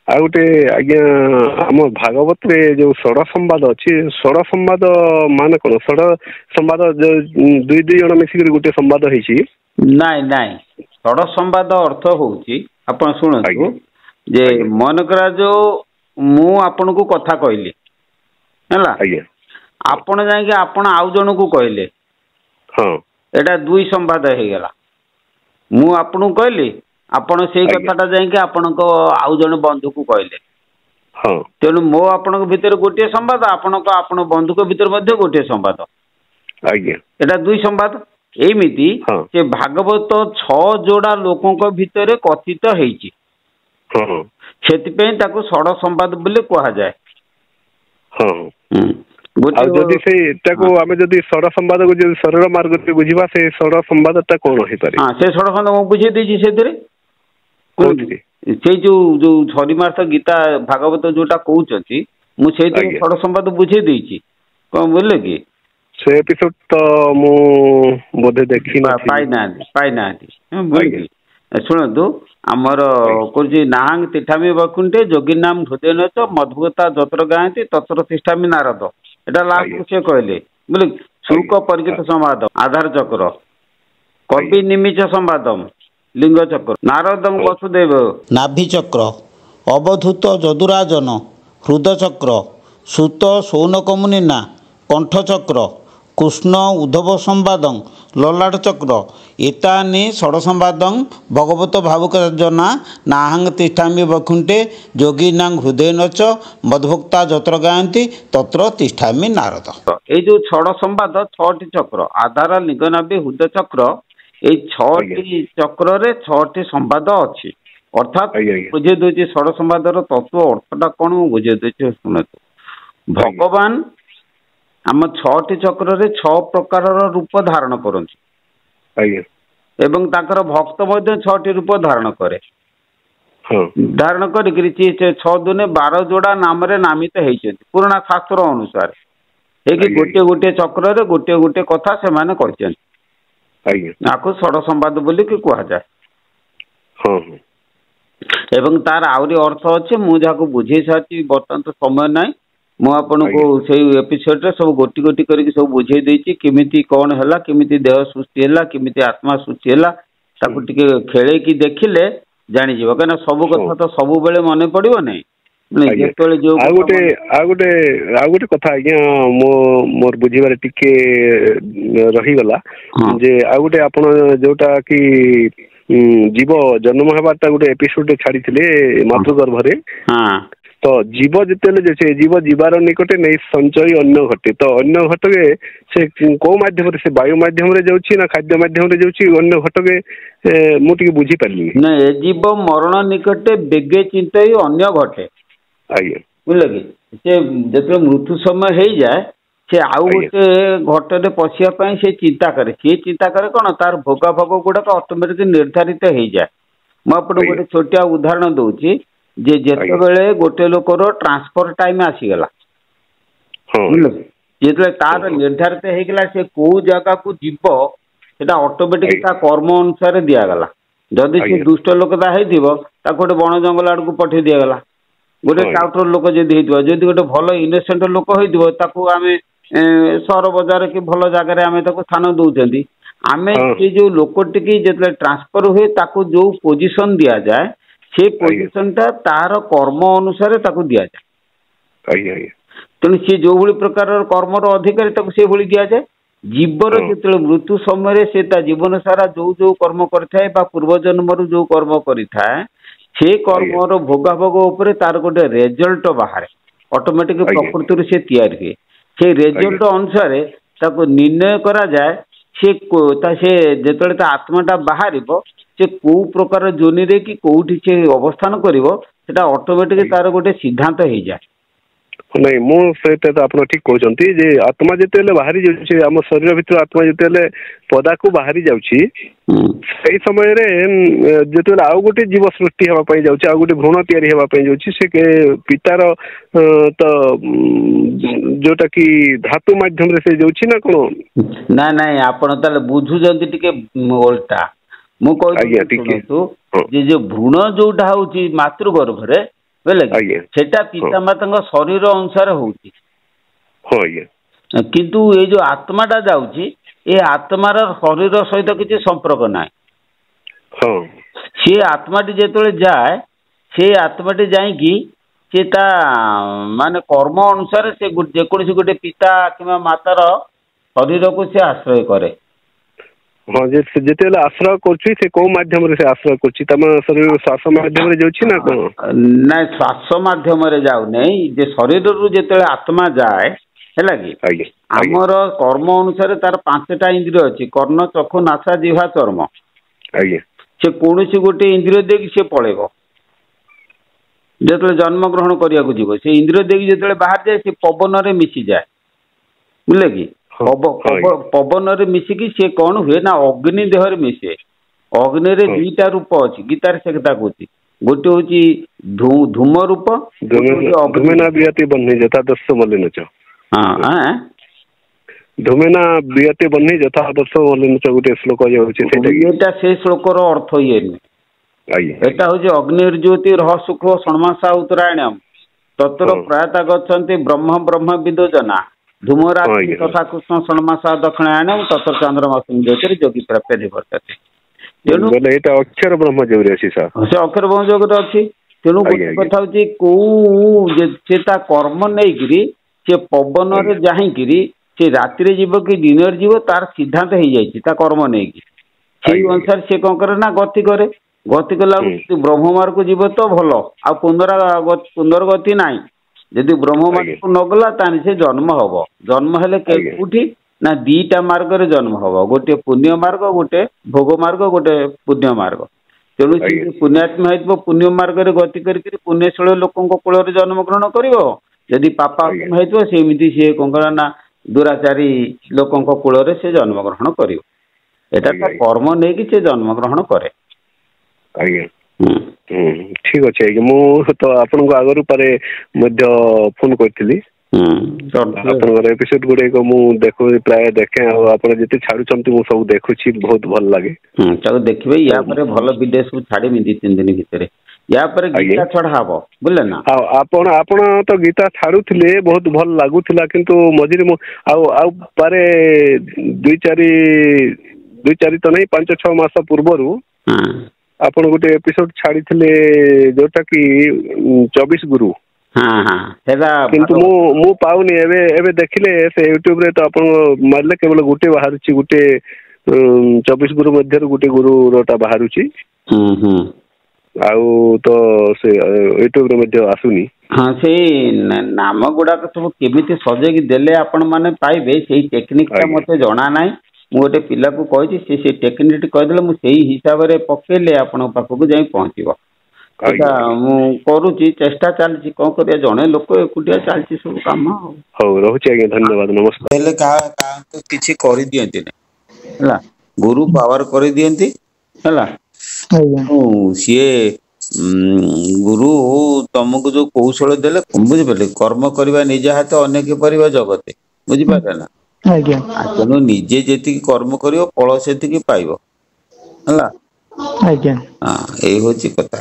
ଆଉ ଗୋଟେ ଆଜ୍ଞା ଆମ ଭାଗବତରେ ଯୋଉ ଷଡ଼ ସମ୍ବାଦ ଅଛି, ଷଡ଼ ସମ୍ବାଦ ମାନେ କଣ? ଷଡ଼ ସମ୍ବାଦ ଦୁଇ ଜଣ ମିଶିକି ଗୋଟେ ସମ୍ବାଦ ହେଇଛି। ନାଇଁ ନାଇଁ, ଷଡ଼ ସମ୍ବାଦ ଅର୍ଥ ହଉଛି, ଆପଣ ଶୁଣନ୍ତୁ, ଆଜ୍ଞା ଯେ ଆଜ୍ଞା ମନେକର ଯୋଉ ମୁଁ ଆପଣଙ୍କୁ କଥା କହିଲି ହେଲା, ଆଜ୍ଞା ଆପଣ ଯାଇକି ଆପଣ ଆଉ ଜଣକୁ କହିଲେ, ହଁ ଏଟା ଦୁଇ ସମ୍ବାଦ ହେଇଗଲା। ମୁଁ ଆପଣଙ୍କୁ କହିଲି, ଆପଣ ସେଇ ଆଜ୍ଞା କଥାଟା ଯାଇକି ଆପଣଙ୍କ ଆଉ ଜଣେ ବନ୍ଧୁକୁ କହିଲେ। ହଁ ତେଣୁ ମୋ ଆପଣଙ୍କ ଭିତରେ ଗୋଟିଏ ସମ୍ବାଦ, ଆପଣଙ୍କ ଆପଣ ବନ୍ଧୁଙ୍କ ଭିତରେ ମଧ୍ୟ ଗୋଟିଏ ସମ୍ବାଦ। ଆଜ୍ଞା ଏଟା ଦୁଇ ସମ୍ବାଦ। ଏମିତି ହଁ ସେ ଭାଗବତ 6 ଯୋଡ଼ା ଲୋକଙ୍କ ଭିତରେ କଥିତ ହେଇଛି। ହଁ ହଁ ସେଥିପାଇଁ ତାକୁ ଷଡ଼ ସମ୍ବାଦ ବୋଲି କୁହାଯାଏ। ହଁ। ଆଉ ଗୋଟିଏ ଯଦି ସେଇଟାକୁ ଆମେ ଯଦି ଷଡ଼ ସମ୍ବାଦକୁ ଯଦି ସରଳ ମାର୍ଗରେ ବୁଝିବା, ସେଇ ଷଡ଼ ସମ୍ବାଦଟା କଣ ହେଇପାରେ? ହଁ, ସେ ଷଡ଼ ସମ୍ବାଦ ମୁଁ ବୁଝେଇ ଦେଇଛି ସେଥିରେ। କୋଉଥିରେ? ସେଇ ଯୋଉ ଛରିମାର୍ଥ ଗୀତା ଭାଗବତ ଯୋଉଟା କହୁଛନ୍ତି, ମୁଁ ସେଇଥିରେ ଆଜ୍ଞା ଷଡ଼ ସମ୍ବାଦ ବୁଝେଇ ଦେଇଛି। କଣ ବୁଝିଲେ କି? ସେ ଏପିସୋଡ ତ ମୁଁ ବୋଧେ ଦେଖିନଥିବି। ପାଇନାହାନ୍ତି ଆଜ୍ଞା ବୁଝିଲେ। ଶୁଣନ୍ତୁ, ଆମର ଆଜ୍ଞା କହୁଛି ନାହାଙ୍ଗ ତିଷ୍ଠାମି ବୈକୁଣ୍ଠେ ଯୋଗୀ ନାମ ହୃଦୟନଚ ମଧୁଗତା ଯତ୍ର ଗାୟନ୍ତି ତତ୍ର ତିଷ୍ଠାମି ନାରଦ। ଏଟା ଆଜ୍ଞା ଲାଷ୍ଟକୁ ସେ କହିଲେ ବୁଝିଲେ। ଶୁକ ପରିଚିତ ସମ୍ବାଦ ଆଧାର ଚକ୍ର, କବି ଆଜ୍ଞା ନିମିଷ ସମ୍ବାଦମ ଲିଙ୍ଗ ଚକ୍ର, ନାରଦମ ହଉ ବସୁଦେବ ନାଭିଚକ୍ର, ଅବଧୂତ ଯଦୁରାଜନ ହୃଦଚକ୍ର, ସୁତ ସୌନକମୁନିନା କଣ୍ଠଚକ୍ର, କୃଷ୍ଣ ଉଦ୍ଧବ ସମ୍ବାଦଂ ଲଲାଟ ଚକ୍ର, ଏତାନି ଷଡ଼ ସମ୍ବାଦଂ ଭଗବତ ଭାବୁକଜନା ନାହାଙ୍ଗ ତିଷ୍ଠାମି ବୈକୁଣ୍ଠେ ଯୋଗୀନାଂ ହୃଦୟନଚ ମଦ୍ଭକ୍ତା ଯତ୍ର ଗାୟନ୍ତି ତତ୍ର ତିଷ୍ଠାମି ନାରଦ। ଏଇ ଯୋଉ ଷଡ଼ ସମ୍ବାଦ 6ଟି ଚକ୍ର, ଆଧାର ଲିଙ୍ଗନାଭି ହୃଦ ଚକ୍ର, ଏଇ ଆଜ୍ଞା 6ଟି ଚକ୍ରରେ 6ଟି ସମ୍ବାଦ ଅଛି। ଅର୍ଥାତ୍ ଆଜ୍ଞା ଆଜ୍ଞା ବୁଝେଇ ଦଉଛି ଷଡ଼ ସମ୍ବାଦର ତତ୍ତ୍ୱ ଅର୍ଥଟା କଣ, ମୁଁ ବୁଝେଇ ଦଉଛି ଶୁଣନ୍ତୁ। ଆଜ୍ଞା ଭଗବାନ ଆମ 6ଟି ଚକ୍ରରେ 6 ପ୍ରକାରର ରୂପ ଧାରଣ କରନ୍ତି। ଆଜ୍ଞା ଏବଂ ତାଙ୍କର ଭକ୍ତ ମଧ୍ୟ 6ଟି ରୂପ ଧାରଣ କରେ। ହଁ ଧାରଣ କରିକିରି ସେ 6 ଦୁନେ 12 ଯୋଡ଼ା ନାମରେ ନାମିତ ହେଇଛନ୍ତି ପୁରୁଣା ଶାସ୍ତ୍ର ଅନୁସାରେ। ହେଇକି ଆଜ୍ଞା ଗୋଟିଏ ଗୋଟିଏ ଚକ୍ରରେ ଗୋଟିଏ ଗୋଟିଏ କଥା ସେମାନେ କହିଛନ୍ତି। ଆଜ୍ଞା ଆକୁ ଷଡ଼ ସମ୍ବାଦ ବୋଲିକି କୁହାଯାଏ। ହଁ ହଁ ଏବଂ ତାର ଆହୁରି ଅର୍ଥ ଅଛି, ମୁଁ ଯାହାକୁ ବୁଝେଇ ସାରିଛି, ବର୍ତ୍ତମାନ ତ ସମୟ ନାହିଁ। ମୁଁ ଆପଣଙ୍କୁ ଆଜ୍ଞା ସେଇ ଏପିସୋଡରେ ସବୁ ଗୋଟି ଗୋଟି କରିକି ସବୁ ବୁଝେଇ ଦେଇଛି, କେମିତି କଣ ହେଲା, କେମିତି ଦେହ ସୃଷ୍ଟି ହେଲା, କେମିତି ଆତ୍ମା ସୃଷ୍ଟି ହେଲା। ତାକୁ ଟିକେ ଖେଳେଇକି ଦେଖିଲେ ଜାଣିଯିବ। କାହିଁକିନା ସବୁ ହଁ କଥା ତ ସବୁବେଳେ ମନେ ପଡ଼ିବ ନାହିଁ। ଆଜ୍ଞା। ଯେତେବେଳେ ଯୋଉ ଆଉ କଥା ଗୋଟେ ମନେ କଥା ଆଜ୍ଞା, ମୋର ବୁଝିବାରେ ଟିକେ ରହିଗଲା ହଁ ଯେ ଆଉ ଗୋଟେ ଆପଣ ଯୋଉଟା କି ଜୀବ ଜନ୍ମ ହେବାଟା ଗୋଟେ ଏପିସୋଡ ଛାଡିଥିଲେ ହଁ ମାତୃ ଗର୍ଭରେ। ହଁ ତ ଜୀବ ଯେତେବେଳେ ସେ ଜୀବ ଯିବାର ନିକଟେ ନେଇ ସଞ୍ଚୟ ଅନ୍ୟ ଘଟେ, ତ ଅନ୍ୟ ଘଟକେ ସେ କୋଉ ମାଧ୍ୟମରେ, ସେ ବାୟୁ ମାଧ୍ୟମରେ ଯାଉଛି ନା ଖାଦ୍ୟ ମାଧ୍ୟମରେ ଯାଉଛି, ଅନ୍ୟ ଘଟକେ ମୁଁ ଟିକେ ବୁଝିପାରିଲିନି। ନା, ଏ ଜୀବ ମରଣ ନିକଟେ ବେଗେ ଚିନ୍ତଇ ଅନ୍ୟ ଘଟେ। ଆଜ୍ଞା ବୁଝିଲେ କି? ସେ ଯେତେବେଳେ ମୃତ୍ୟୁ ସମୟ ହେଇଯାଏ, ସେ ଆଉ ଆଜ୍ଞା ଗୋଟେ ଘଟରେ ପଶିବା ପାଇଁ ସେ ଚିନ୍ତା କରେ। ସିଏ ଚିନ୍ତା କରେ କଣ, ତାର ଭୋଗ ଭୋଗ ଗୁଡାକ ଅଟୋମେଟିକ ନିର୍ଦ୍ଧାରିତ ହେଇଯାଏ। ମୁଁ ଆପଣଙ୍କୁ ଆଜ୍ଞା ଗୋଟେ ଛୋଟିଆ ଉଦାହରଣ ଦଉଛି, ଯେ ଆଜ୍ଞା ଯେତେବେଳେ ଗୋଟେ ଲୋକର ଟ୍ରାନ୍ସଫର ଟାଇମ ଆସିଗଲା, ହଁ ବୁଝିଲେ, ଆଜ୍ଞା ଯେତେବେଳେ ହଁ ତାର ହଁ ନିର୍ଦ୍ଧାରିତ ହେଇଗଲା ସେ କୋଉ ଜାଗାକୁ ଯିବ, ସେଟା ଅଟୋମେଟିକ ଆଜ୍ଞା ତା କର୍ମ ଅନୁସାରେ ଦିଆଗଲା। ଯଦି ସେ ଆଜ୍ଞା ଦୁଷ୍ଟ ଲୋକଟା ହେଇଥିବ, ତାକୁ ଗୋଟେ ବଣ ଜଙ୍ଗଲ ଆଡକୁ ପଠେଇ ଦିଆଗଲା। ଗୋଟେ ହଁ ଆଜ୍ଞା ଟାଉଟର ଲୋକ ଯଦି ହେଇଥିବ, ଯଦି ଗୋଟେ ଭଲ ଇନୋସେଣ୍ଟ ଲୋକ ହେଇଥିବ, ତାକୁ ଆମେ ସହର ବଜାର କି ଭଲ ଜାଗାରେ ଆମେ ତାକୁ ସ୍ଥାନ ଦଉଛନ୍ତି। ଆମେ ହଁ ସେ ଯୋଉ ଲୋକଟିକି ଯେତେବେଳେ ଟ୍ରାନ୍ସଫର ହୁଏ, ତାକୁ ଯୋଉ ପୋଜିସନ ଦିଆଯାଏ, ସେ ଆଜ୍ଞା ପୋଜିସନ ଟା ତାର କର୍ମ ଅନୁସାରେ ତାକୁ ଦିଆଯାଏ। ଆଜ୍ଞା ଆଜ୍ଞା ତେଣୁ ସିଏ ଯୋଉଭଳି ପ୍ରକାରର କର୍ମର ଅଧିକାରୀ, ତାକୁ ସେଇଭଳି ଦିଆଯାଏ। ଜୀବର ହଁ ଯେତେବେଳେ ମୃତ୍ୟୁ ସମୟରେ ସେ ତା ଜୀବନ ସାରା ଯୋଉ ଯୋଉ କର୍ମ କରିଥାଏ, ବା ପୂର୍ବ ଜନ୍ମରୁ ଯୋଉ କର୍ମ କରିଥାଏ, ସେ ଆଜ୍ଞା କର୍ମର ଭୋଗାଭୋଗ ଉପରେ ତାର ଗୋଟେ ରେଜଲ୍ଟ ବାହାରେ। ଅଟୋମେଟିକ ଆଜ୍ଞା ପ୍ରକୃତିରୁ ସେ ତିଆରି ହୁଏ। ସେଇ ଆଜ୍ଞା ରେଜଲ୍ଟ ଅନୁସାରେ ତାକୁ ନିର୍ଣ୍ଣୟ କରାଯାଏ। ସେ ଯେତେବେଳେ ତା ଆତ୍ମାଟା ବାହାରିବ, ସେ କୋଉ ପ୍ରକାର ଜୋନିରେ କି କୋଉଠି ସେ ଅବସ୍ଥାନ କରିବ, ସେଟା ଅଟୋମେଟିକ ଆଜ୍ଞା ତାର ଗୋଟେ ସିଦ୍ଧାନ୍ତ ହେଇଯାଏ। ନାଇଁ, ମୁଁ ସେଇଟା ତ ଆପଣ ଠିକ କହୁଛନ୍ତି ଯେ ଆତ୍ମା ଯେତେବେଳେ ବାହାରି ଯାଉଛି, ଆମ ଶରୀର ଭିତରୁ ଆତ୍ମା ଯେତେବେଳେ ପଦାକୁ ବାହାରି ଯାଉଛି, ସେଇ ସମୟରେ ଯେତେବେଳେ ଆଉ ଗୋଟେ ଜୀବ ସୃଷ୍ଟି ହେବା ପାଇଁ ଯାଉଛି, ଆଉ ଗୋଟେ ଭ୍ରୂଣ ତିଆରି ହେବା ପାଇଁ ଯାଉଛି, ସେ ପିତାର ତ ଯୋଉଟା କି ଧାତୁ ମାଧ୍ୟମରେ ସେ ଯାଉଛି ନା କଣ? ନାଇଁ ନାଇଁ, ଆପଣ ତାହେଲେ ବୁଝୁଛନ୍ତି ଟିକେ ଓଲଟା। ମୁଁ ଆଜ୍ଞା କହିଦଉଛି ଟିକେ ଶୁଣନ୍ତୁ, ହଁ ଯେ ଯୋଉ ଭ୍ରୂଣ ଯୋଉଟା ହଉଛି ମାତୃ ଗର୍ଭରେ, बुझे सेटा पितामाता शरीर अनुसार होउची किंतु ये जो आत्माटा जाउची ए आत्मार शरीर सहित किसी संपर्क ना सी आत्माटी जेतले जाए से आत्माटी जाइकी से माने कर्म अनुसार से जेकोसी गोटे पिता कि मातार शरीर को से आश्रय करे हाँ जिते आश्रय कर माध्यम से आश्रय कर श्वास माध्यम ना कौन ना श्वास माध्यम जाऊ नहीं जे शरीर रु जिते आत्मा जाए है कि आमर कर्म अनुसार तार 5टा इंद्रिय अच्छी कर्ण चक्षु नासा जिह्वा चर्म से कौन गोटे इंद्रिय देकी से पड़ेब जो जन्म ग्रहण करने जीव से इंद्रिय देकी जो बाहर जाए से पवन में मिसी जाए बुझे कि पवन में मिसिकी सी कौन हुए ना अग्नि देह मिसे अग्नि रे 2टा रूप अच्छी गीतार से कथा कहती गोटे हूँ धूम रूप धूमेना बियते बन्ही यथा आदर्श मलिन गोटे श्लोक से श्लोकर अर्थ ये एटा हूँ अग्निर्ज्योति रह शुक्ल षण्मासा उत्तरायणम तत्र प्रयाता गच्छन्ति ब्रह्म ब्रह्म विदो जना धूमरा तथा कृष्ण षण्मासा दक्षिणायनम तत्र चंद्रमा ज्योति जोगी प्राप्य वर्तते तेणु अक्षर ब्रह्म जोग से अक्षर ब्रह्म जोग अच्छी तेणु कथा हूँ कर्म नहीं से पवन जाकि से राति जीव कि दिन जीव तार सिद्धांत हो जाता कर्म नहीं से अनुसार से कौन करे ना गति करे गति कला ब्रह्म मार्ग जीव तो भल आ पुनर गति नाई जदि ब्रह्म मार्ग को न गला से जन्म हम जन्म हेले कौटी ना 2टा मार्ग रे जन्म हम गोटे पुण्य मार्ग गोटे भोग मार्ग गोटे पुण्य मार्ग तेणु पुण्यात्मा हो पुण्य मार्ग रे गति करके पुण्यशील लोकों कूल जन्म ग्रहण कर जदि पापात्मा हो सेमती सी कौन कर ना दुराचारी लोकों कूल से जन्म ग्रहण कर कर्म नहीं कि जन्म ग्रहण करे ठीक अच्छे मु तो आपन को आगर पारे फोन करी एपिसोड गुड़े मु देखो प्राय देखे आप जिते छाड़ुंट मु सब देखुची बहुत भल लगे देखिए या भल वीडियो सब छाड़ी 2-3 दिन भितर या पर गीता छड़ा हबो बुझले ना आपण तो गीता छाड़ुथिले बहुत भल लागुथिला किंतु मझिरे आउ पारे 2-4 तो नहीं 5-6 मास पूर्वरु आपण गोटे एपिसोड छाड़ी थिले जोटा कि 24 गुरु किंतु मु पाउनी एबे देखिले से यूट्यूब रे तो आपण मारले केवल गोटे बाहरुची गोटे 24 गुरु मध्य गोटे गुरु रोटा बाहरुची आउ तो से यूट्यूब रे मध्य आसुनी हाँ से नाम गुड़ाक सब केमिति सजेकी देले आपण माने पाइबे से टेक्निक ता मते जणा नाही मु गोटे पिला को कहि से टेक्निक कहिदेले मु सेही हिसाब रे पकेले आपण पाखु जाई पहुंचीबो एटा मु करूची चेष्टा चलची कोन करिया जणे लोक एकुटिया चलची सब काम हो रहउची आगे धन्यवाद नमस्कार पहले का तो किछि करि दियंती नै हला गुरु पावर करि दियंती हला सी गुरु तुमको जो कौशल देले बुझे कर्म करवा निज हाथ अनेक पर जगते बुझिपारे ना तेणु निजे जी कर्म कर फल से पाइब है हाँ यही हूँ कथा।